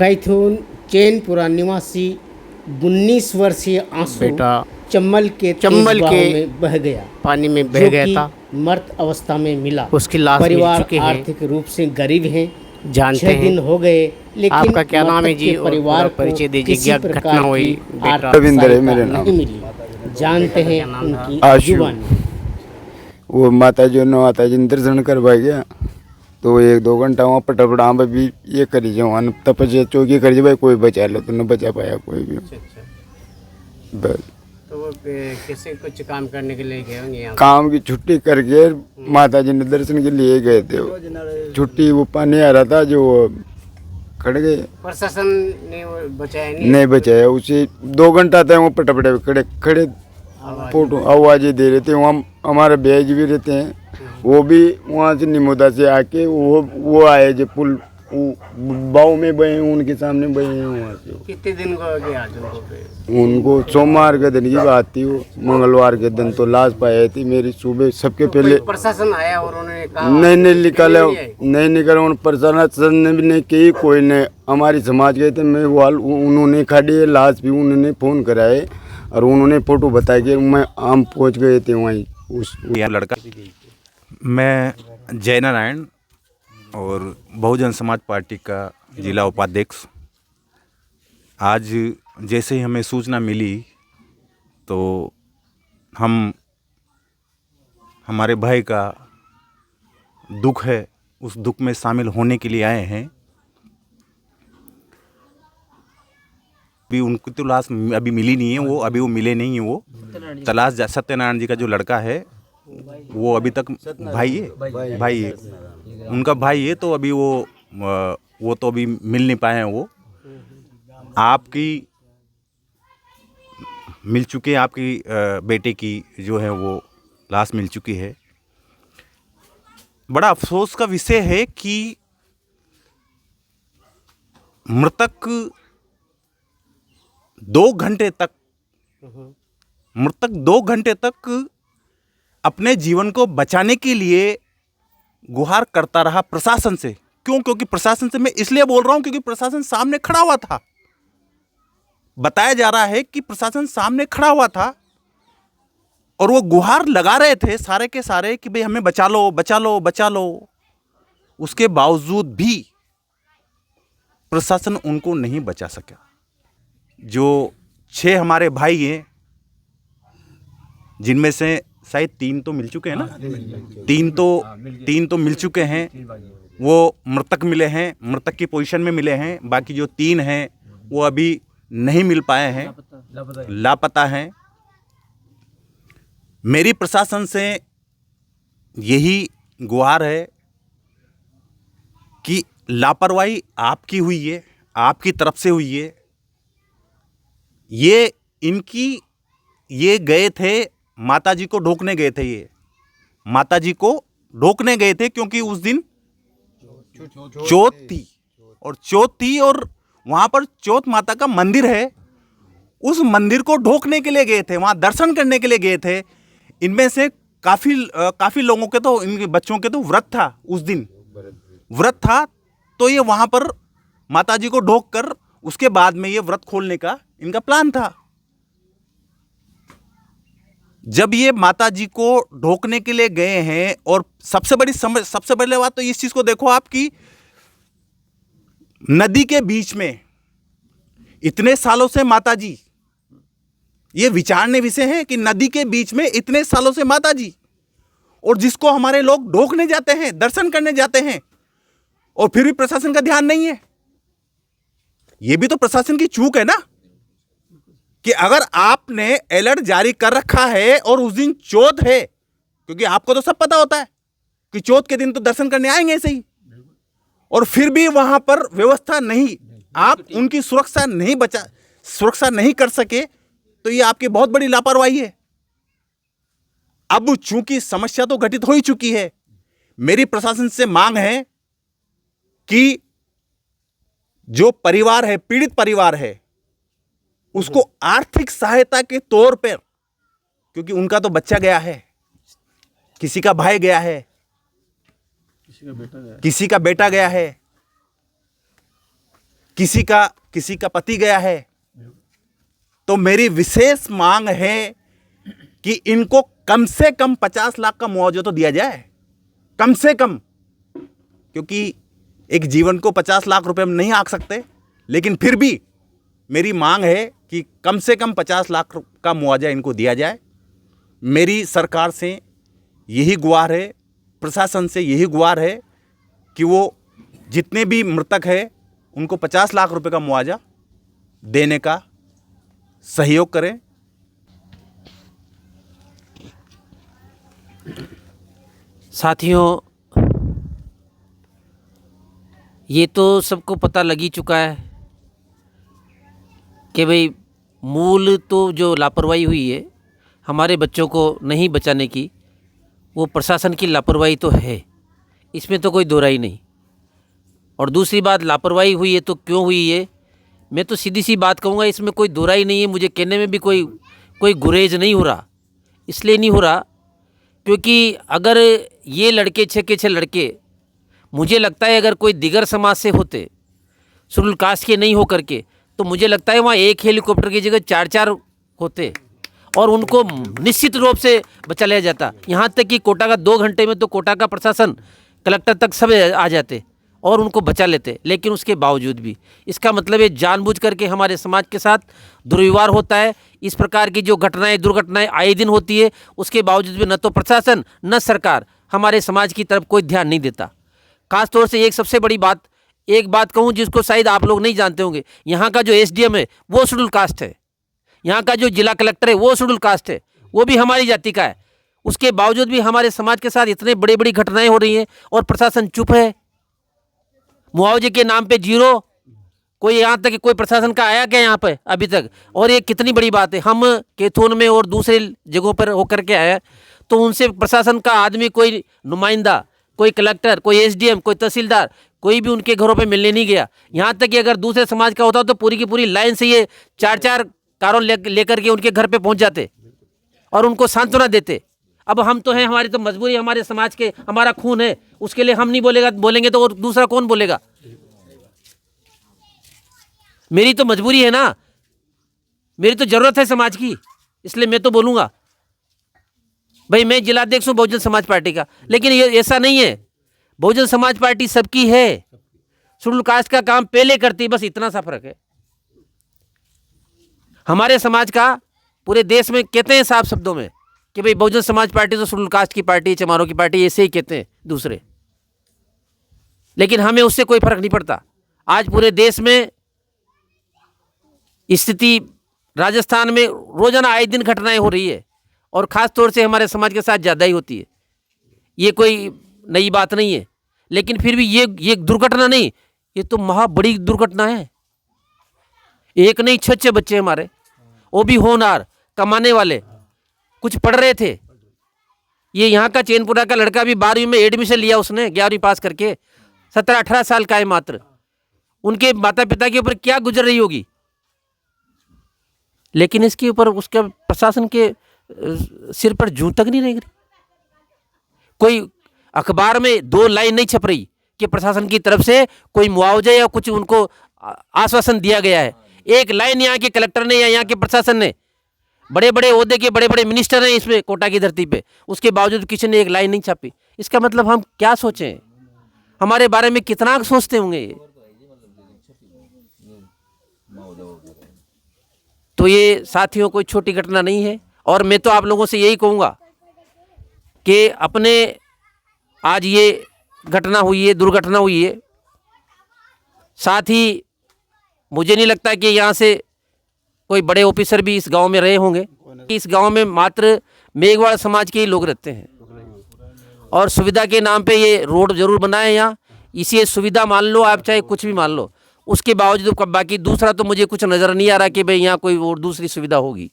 कैथून चैनपुरा निवासी 19 वर्षीय आंसू बेटा चम्बल के में बह गया, पानी में बह गया था। मृत अवस्था में मिला। उसकी लाश मिल परिवार चुकी है। आर्थिक रूप से गरीब हैं, जानते 6 दिन हो गए, लेकिन आपका क्या नाम है जी? परिवार और परिचय को दीजिए, किसी क्या प्रकार घटना हुई? की बेटा आर्थिक रविंद्र है सहायता मेरा नाम। नहीं मिली। जानते हैं उनकी आशु। जुबानी। वो माता जी ने माता जी दर्शन करवा गया तो 1-2 घंटा वहाँ पटापटा वहाँ भी ये करी जो वहाँ तपस्या चौकी करी भाई कोई बचा लो तो न बचा पाया कोई भी। बस तो वो कैसे कुछ काम करने के लिए गए होंगे यहाँ? काम की छुट्टी करके माता जी ने दर्शन के लिए गए थे। वो छुट्टी वो पानी आ रहा था जो खड़ गए। प्रशासन ने वो बचाया नहीं बचाया। उसे 2 घंटा था वो पटापटे खड़े खड़े फोटो आवाज़ें दे रहे थे। वहाँ हमारे भैया जी भी रहते हैं, वो भी वहाँ से निमोदा से आके वो आए जो पुल बाव में बहे उनके सामने बहे हैं वहाँ से। कितने दिन को गया उनको? उनको सोमवार के दिन की बात थी, वो मंगलवार के दिन तो लाश पाई थी मेरी सुबह। सबके पहले प्रशासन आया और उन्होंने कहा नहीं निकाला नहीं निकाला। उन प्रशासन ने भी नहीं की, कोई ने हमारी समाज गए थे मैं वाल उन्होंने खाड़ी लाश भी उन्होंने फ़ोन कराए और उन्होंने फोटो बताया कि मैं हम पहुँच गए थे वहीं। उस लड़का मैं जय नारायण और बहुजन समाज पार्टी का जिला उपाध्यक्ष। आज जैसे ही हमें सूचना मिली तो हम हमारे भाई का दुख है, उस दुख में शामिल होने के लिए आए हैं। अभी उनकी तो लाश अभी मिली नहीं है, वो मिले नहीं है। वो तलाश सत्यनारायण जी का जो लड़का है वो अभी तक भाई है उनका भाई है, तो अभी वो तो अभी मिल नहीं पाए हैं। वो आपकी मिल चुके हैं, आपकी बेटे की जो है वो लाश मिल चुकी है। बड़ा अफसोस का विषय है कि मृतक 2 घंटे तक अपने जीवन को बचाने के लिए गुहार करता रहा प्रशासन से। क्यों? क्योंकि प्रशासन से मैं इसलिए बोल रहा हूं क्योंकि प्रशासन सामने खड़ा हुआ था। बताया जा रहा है कि प्रशासन सामने खड़ा हुआ था और वो गुहार लगा रहे थे सारे के सारे कि भाई हमें बचा लो बचा लो बचा लो। उसके बावजूद भी प्रशासन उनको नहीं बचा सका। जो 6 हमारे भाई हैं, जिनमें से शायद 3 तो मिल चुके हैं ना, 3 तो मिल चुके हैं, वो मृतक मिले हैं, मृतक की पोजीशन में मिले हैं। बाकी जो 3 हैं वो अभी नहीं मिल पाए हैं, लापता हैं। मेरी प्रशासन से यही गुहार है कि लापरवाही आपकी हुई है, आपकी तरफ से हुई है। ये गए थे, माताजी को ढोकने गए थे। ये माताजी को ढोकने गए थे क्योंकि उस दिन चौथ थी और वहां पर चौथ माता का मंदिर है। उस मंदिर को ढोकने के लिए गए थे, वहां दर्शन करने के लिए गए थे। इनमें से काफी लोगों के तो, इनके बच्चों के तो व्रत था, उस दिन व्रत था। तो ये वहां पर माताजी को ढोक कर उसके बाद में ये व्रत खोलने का इनका प्लान था। जब ये माताजी को ढोकने के लिए गए हैं, और सबसे बड़ी बात तो इस चीज को देखो आपकी, नदी के बीच में इतने सालों से माताजी, ये विचारने विषय है कि नदी के बीच में इतने सालों से माताजी, और जिसको हमारे लोग ढोकने जाते हैं, दर्शन करने जाते हैं, और फिर भी प्रशासन का ध्यान नहीं है। यह भी तो प्रशासन की चूक है ना, कि अगर आपने अलर्ट जारी कर रखा है और उस दिन चौथ है, क्योंकि आपको तो सब पता होता है कि चौथ के दिन तो दर्शन करने आएंगे ऐसे ही, और फिर भी वहां पर व्यवस्था नहीं, आप उनकी सुरक्षा नहीं कर सके, तो ये आपकी बहुत बड़ी लापरवाही है। अब चूंकि समस्या तो घटित हो ही चुकी है, मेरी प्रशासन से मांग है कि जो परिवार है, पीड़ित परिवार है, उसको आर्थिक सहायता के तौर पर, क्योंकि उनका तो बच्चा गया है, किसी का भाई गया है, किसी का बेटा गया है, किसी का पति गया है, तो मेरी विशेष मांग है कि इनको कम से कम 50 लाख का मुआवजा तो दिया जाए, कम से कम। क्योंकि एक जीवन को 50 लाख रुपए में नहीं आंक सकते, लेकिन फिर भी मेरी मांग है कि कम से कम 50 लाख का मुआवजा इनको दिया जाए। मेरी सरकार से यही गुहार है, प्रशासन से यही गुहार है कि वो जितने भी मृतक हैं उनको 50 लाख रुपए का मुआवजा देने का सहयोग करें। साथियों, ये तो सबको पता लग ही चुका है कि भाई मूल तो जो लापरवाही हुई है हमारे बच्चों को नहीं बचाने की, वो प्रशासन की लापरवाही तो है, इसमें तो कोई दो राय नहीं। और दूसरी बात, लापरवाही हुई है तो क्यों हुई है, मैं तो सीधी सी बात कहूँगा, इसमें कोई दो राय नहीं है। मुझे कहने में भी कोई गुरेज नहीं हो रहा। इसलिए नहीं हो रहा क्योंकि अगर ये लड़के 6 के 6 लड़के, मुझे लगता है अगर कोई दिगर समाज से होते, शेड्यूल कास्ट के नहीं हो करके, तो मुझे लगता है वहाँ एक हेलीकॉप्टर की जगह 4-4 होते और उनको निश्चित रूप से बचा लिया जाता। यहाँ तक कि कोटा का 2 घंटे में तो कोटा का प्रशासन, कलेक्टर तक सब आ जाते और उनको बचा लेते। लेकिन उसके बावजूद भी, इसका मतलब ये जानबूझ करके हमारे समाज के साथ दुर्व्यवहार होता है। इस प्रकार की जो घटनाएं, दुर्घटनाएं आए दिन होती है, उसके बावजूद भी न तो प्रशासन न सरकार हमारे समाज की तरफ कोई ध्यान नहीं देता। खास तौर से एक सबसे बड़ी बात, एक बात कहूँ जिसको शायद आप लोग नहीं जानते होंगे, यहाँ का जो SDM है वो शेड्यूल कास्ट है, यहाँ का जो जिला कलेक्टर है वो शेड्यूल कास्ट है, वो भी हमारी जाति का है। उसके बावजूद भी हमारे समाज के साथ इतने बड़ी बड़ी घटनाएं हो रही हैं और प्रशासन चुप है। मुआवजे के नाम पे जीरो, कोई यहाँ तक कि कोई प्रशासन का आया क्या यहाँ पे अभी तक। और ये कितनी बड़ी बात है, हम कैथून में और दूसरे जगहों पर होकर के आए तो उनसे प्रशासन का आदमी, कोई नुमाइंदा, कोई कलेक्टर, कोई SDM, कोई तहसीलदार, कोई भी उनके घरों पे मिलने नहीं गया। यहाँ तक कि अगर दूसरे समाज का होता तो पूरी की पूरी लाइन से ये 4-4 कारों लेकर के उनके घर पे पहुँच जाते और उनको सांत्वना देते। अब हम तो हैं, हमारी तो मजबूरी, हमारे समाज के, हमारा खून है, उसके लिए हम नहीं बोलेंगे तो और दूसरा कौन बोलेगा। मेरी तो मजबूरी है ना, मेरी तो जरूरत है समाज की, इसलिए मैं तो बोलूँगा। भाई मैं जिलाध्यक्ष हूँ बहुजन समाज पार्टी का, लेकिन ये ऐसा नहीं है, बहुजन समाज पार्टी सबकी है, शेड्यूल कास्ट का काम पहले करती, बस इतना सा फर्क है। हमारे समाज का पूरे देश में कहते हैं साफ शब्दों में कि भाई बहुजन समाज पार्टी तो शेड्यूल कास्ट की पार्टी, चमारों की पार्टी, ऐसे ही कहते हैं दूसरे, लेकिन हमें उससे कोई फर्क नहीं पड़ता। आज पूरे देश में स्थिति, राजस्थान में रोजाना आए दिन घटनाएं हो रही है और ख़ास तौर से हमारे समाज के साथ ज़्यादा ही होती है। ये कोई नई बात नहीं है, लेकिन फिर भी ये दुर्घटना नहीं, ये तो महा बड़ी दुर्घटना है। एक नहीं 6 बच्चे हमारे, वो भी होनहार, कमाने वाले, कुछ पढ़ रहे थे। ये यहाँ का चैनपुरा का लड़का भी 12वीं में एडमिशन लिया उसने, 11वीं पास करके, 17-18 साल का है मात्र। उनके माता पिता के ऊपर क्या गुजर रही होगी, लेकिन इसके ऊपर उसके प्रशासन के सिर पर जूं तक नहीं रह रही। कोई अखबार में 2 लाइन नहीं छप रही कि प्रशासन की तरफ से कोई मुआवजा या कुछ उनको आश्वासन दिया गया है। एक लाइन यहाँ के कलेक्टर ने या यहाँ के प्रशासन ने, बड़े बड़े ओहदे के बड़े बड़े मिनिस्टर हैं इसमें कोटा की धरती पे, उसके बावजूद किसी ने एक लाइन नहीं छापी। इसका मतलब हम क्या सोचें, हमारे बारे में कितना सोचते होंगे ये। तो ये साथियों कोई छोटी घटना नहीं है। और मैं तो आप लोगों से यही कहूँगा कि अपने आज ये घटना हुई है, दुर्घटना हुई है, साथ ही मुझे नहीं लगता कि यहाँ से कोई बड़े ऑफिसर भी इस गांव में रहे होंगे। इस गांव में मात्र मेघवाड़ समाज के ही लोग रहते हैं और सुविधा के नाम पे ये रोड जरूर बनाए हैं यहाँ। इसी सुविधा मान लो आप, चाहे कुछ भी मान लो, उसके बावजूद बाकी दूसरा तो मुझे कुछ नज़र नहीं आ रहा कि भाई यहाँ कोई और दूसरी सुविधा होगी।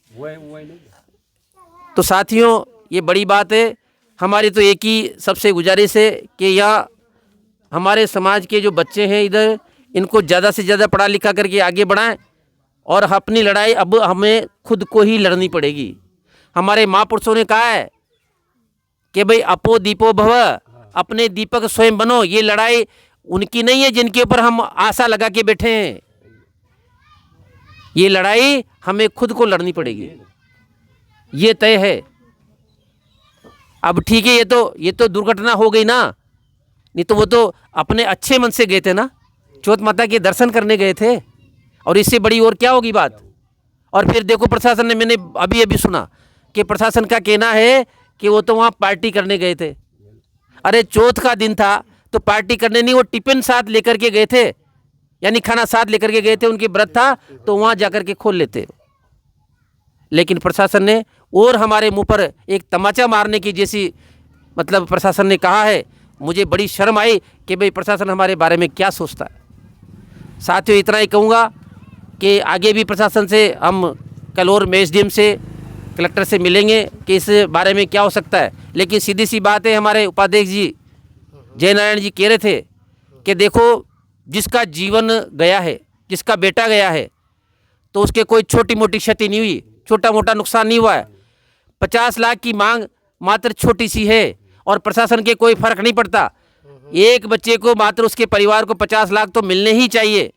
तो साथियों ये बड़ी बात है। हमारी तो एक ही सबसे गुजारिश है कि यहाँ हमारे समाज के जो बच्चे हैं इधर, इनको ज़्यादा से ज़्यादा पढ़ा लिखा करके आगे बढ़ाएं और अपनी लड़ाई अब हमें खुद को ही लड़नी पड़ेगी। हमारे महापुरुषों ने कहा है कि भाई अपो दीपो भव, अपने दीपक स्वयं बनो। ये लड़ाई उनकी नहीं है जिनके ऊपर हम आशा लगा के बैठे हैं, ये लड़ाई हमें खुद को लड़नी पड़ेगी, ये तय है। अब ठीक है, ये तो दुर्घटना हो गई ना, नहीं तो वो तो अपने अच्छे मन से गए थे ना, चौथ माता के दर्शन करने गए थे, और इससे बड़ी और क्या होगी बात। और फिर देखो प्रशासन ने, मैंने अभी अभी सुना कि प्रशासन का कहना है कि वो तो वहाँ पार्टी करने गए थे। अरे चौथ का दिन था तो पार्टी करने नहीं, वो टिफिन साथ लेकर के गए थे, यानी खाना साथ लेकर के गए थे, उनकी व्रत था तो वहाँ जाकर के खोल लेते। लेकिन प्रशासन ने और हमारे मुंह पर एक तमाचा मारने की जैसी, मतलब प्रशासन ने कहा है, मुझे बड़ी शर्म आई कि भाई प्रशासन हमारे बारे में क्या सोचता है। साथियों, इतना ही कहूँगा कि आगे भी प्रशासन से हम कल और एसडीएम से, कलेक्टर से मिलेंगे कि इस बारे में क्या हो सकता है। लेकिन सीधी सी बात है, हमारे उपाध्यक्ष जी जयनारायण जी कह रहे थे कि देखो, जिसका जीवन गया है, जिसका बेटा गया है, तो उसके कोई छोटी मोटी क्षति नहीं हुई, छोटा मोटा नुकसान नहीं हुआ है। 50 लाख की मांग मात्र छोटी सी है और प्रशासन के कोई फर्क नहीं पड़ता। एक बच्चे को मात्र उसके परिवार को 50 लाख तो मिलने ही चाहिए।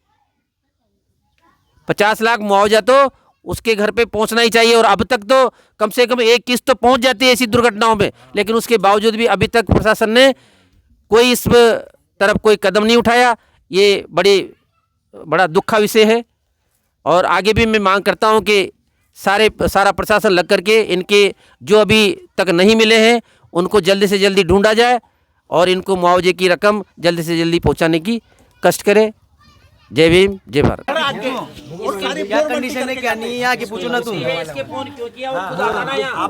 50 लाख मुआवजा तो उसके घर पे पहुंचना ही चाहिए। और अब तक तो कम से कम एक किस्त तो पहुंच जाती है ऐसी दुर्घटनाओं में, लेकिन उसके बावजूद भी अभी तक प्रशासन ने कोई इस तरफ कोई कदम नहीं उठाया। ये बड़ा दुख का विषय है। और आगे भी मैं मांग करता हूं कि सारा प्रशासन लग करके इनके जो अभी तक नहीं मिले हैं उनको जल्दी से जल्दी ढूंढा जाए और इनको मुआवजे की रकम जल्दी से जल्दी पहुंचाने की कष्ट करे। जय भीम, जय भारत। क्या कंडीशन है, क्या नहीं है, आगे पूछो ना तुम।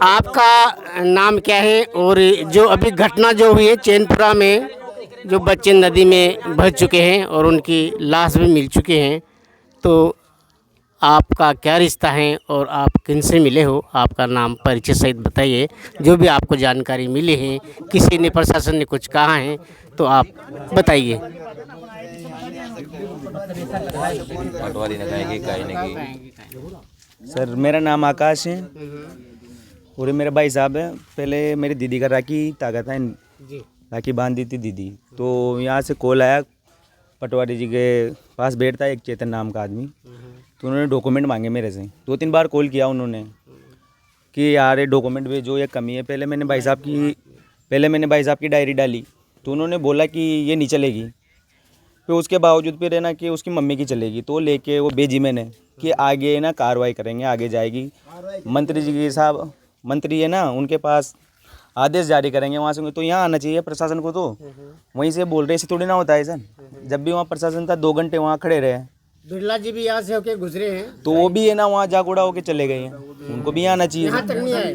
आपका नाम क्या है और जो अभी घटना जो हुई है चैनपुरा में, जो बच्चे नदी में बह चुके हैं और उनकी लाश भी मिल चुके हैं, तो आपका क्या रिश्ता है और आप किनसे मिले हो? आपका नाम परिचय सहित बताइए। जो भी आपको जानकारी मिली है, किसी ने, प्रशासन ने कुछ कहा है तो आप बताइए। सर, मेरा नाम आकाश है और ये मेरा भाई साहब है। पहले मेरी दीदी का राखी तागा था, राखी बांधी थी दीदी, तो यहाँ से कॉल आया, पटवारी जी के पास बैठता है एक चेतन नाम का आदमी, तो उन्होंने डॉक्यूमेंट मांगे मेरे से। 2-3 बार कॉल किया उन्होंने कि यार ये डॉक्यूमेंट भेजो, ये कमी है। पहले मैंने भाई साहब की डायरी डाली तो उन्होंने बोला कि ये नहीं चलेगी। फिर उसके बावजूद फिर है ना कि उसकी मम्मी की चलेगी, तो लेके वो भेजी मैंने कि आगे ना कार्रवाई करेंगे, आगे जाएगी। मंत्री जी के साहब, मंत्री है ना, उनके पास आदेश जारी करेंगे वहाँ से। तो यहाँ आना चाहिए प्रशासन को, तो वहीं से बोल रहे, ऐसे थोड़ी ना होता है सर। जब भी वहाँ प्रशासन था 2 घंटे वहाँ खड़े रहे। बिरला जी भी यहाँ से होके गुजरे हैं, तो वो भी है ना वहाँ जागोड़ा होके चले गए हैं, उनको भी आना चाहिए। यहाँ तक नहीं आए।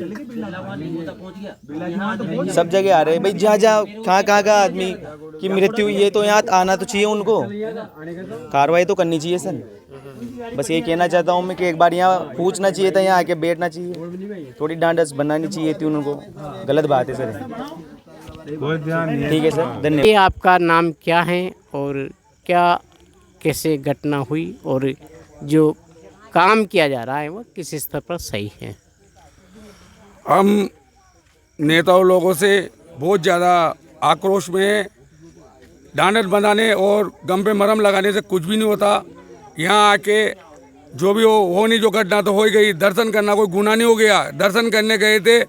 सब जगह आ रहे हैं भाई, जहाँ कहाँ का आदमी की मृत्यु हुई है, तो यहाँ आना तो चाहिए उनको, कार्रवाई तो करनी चाहिए सर। बस ये कहना चाहता हूँ मैं कि एक बार यहाँ पूछना चाहिए था, यहाँ आके बैठना चाहिए, थोड़ी डांडस बनानी चाहिए थी उनको। गलत बात है सर। ठीक है सर, धन्यवाद। ये आपका नाम क्या है और क्या कैसे घटना हुई और जो काम किया जा रहा है वो किस स्तर पर सही है? हम नेताओं लोगों से बहुत ज़्यादा आक्रोश में, डांडस बनाने और गम पे मरहम लगाने से कुछ भी नहीं होता। यहाँ आके जो भी हो नहीं, जो घटना तो हो ही गई। दर्शन करना कोई गुनाह नहीं हो गया, दर्शन करने गए थे।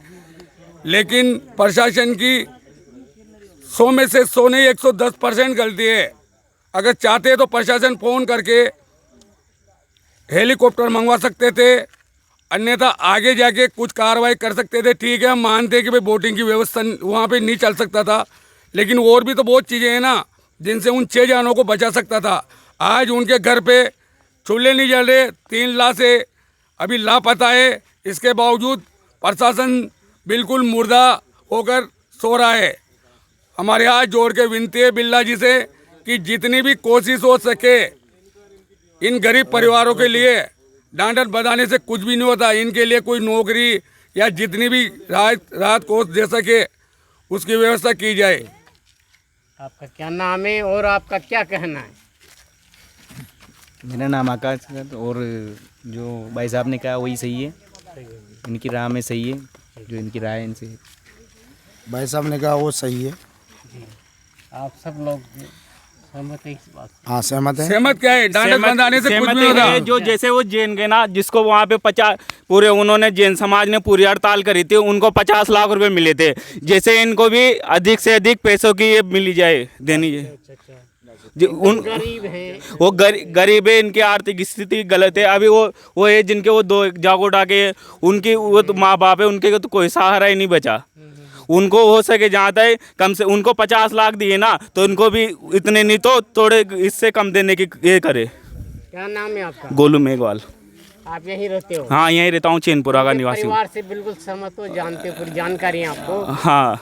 लेकिन प्रशासन की 100 में से 100 नहीं 110% गलती है। अगर चाहते तो प्रशासन फ़ोन करके हेलीकॉप्टर मंगवा सकते थे, अन्यथा आगे जाके कुछ कार्रवाई कर सकते थे। ठीक है, हम मानते हैं कि भाई बोटिंग की व्यवस्था वहाँ पे नहीं चल सकता था, लेकिन और भी तो बहुत चीज़ें हैं ना जिनसे उन 6 जानों को बचा सकता था। आज उनके घर पे चूल्हे नहीं जल रहे, 3 लाशें अभी लापता है। इसके बावजूद प्रशासन बिल्कुल मुर्दा होकर सो रहा है। हमारे हाथ जोड़ के विनती है बिरला जी से कि जितनी भी कोशिश हो सके इन गरीब परिवारों के लिए, डांडस बधाने से कुछ भी नहीं होता, इनके लिए कोई नौकरी या जितनी भी राहत कोष दे सके उसकी व्यवस्था की जाए। आपका क्या नाम है और आपका क्या कहना है? मेरा नाम आकाश है और जो भाई साहब ने कहा वही सही है, इनकी राय में सही है, जो इनकी राय है इनसे। भाई साहब ने कहा वो सही है। आप सब लोग सहमत है इस बात से? हाँ सहमत है। सहमत क्या है, डांडस बंधाने से कुछ सहमत नहीं होता। है, जो जैसे वो जैन के ना, जिसको वहाँ पे 50 पूरे उन्होंने जैन समाज ने पूरी हड़ताल करी थी, उनको 50 लाख रुपए मिले थे। जैसे इनको भी अधिक से अधिक पैसों की ये मिली जाए, देनी है। उन गरीब है, वो गरीब है, इनकी आर्थिक स्थिति गलत है। अभी वो है जिनके वो 2 जागो डाके, उनकी वो तो माँ बाप है, उनके तो कोई सहारा ही नहीं बचा। उनको हो सके जहाँ तक कम से उनको 50 लाख दिए ना, तो उनको भी इतने नहीं तो थोड़े इससे कम देने की ये करे। क्या नाम है आपका? गोलू मेघवाल। आप यहीं रहते हो? हाँ, यहीं रहता हूँ, चैनपुरा का अपने निवासी हूँ। परिवार से बिल्कुल सहमत हो, जानते हो, पूरी जानकारी है आपको? हाँ।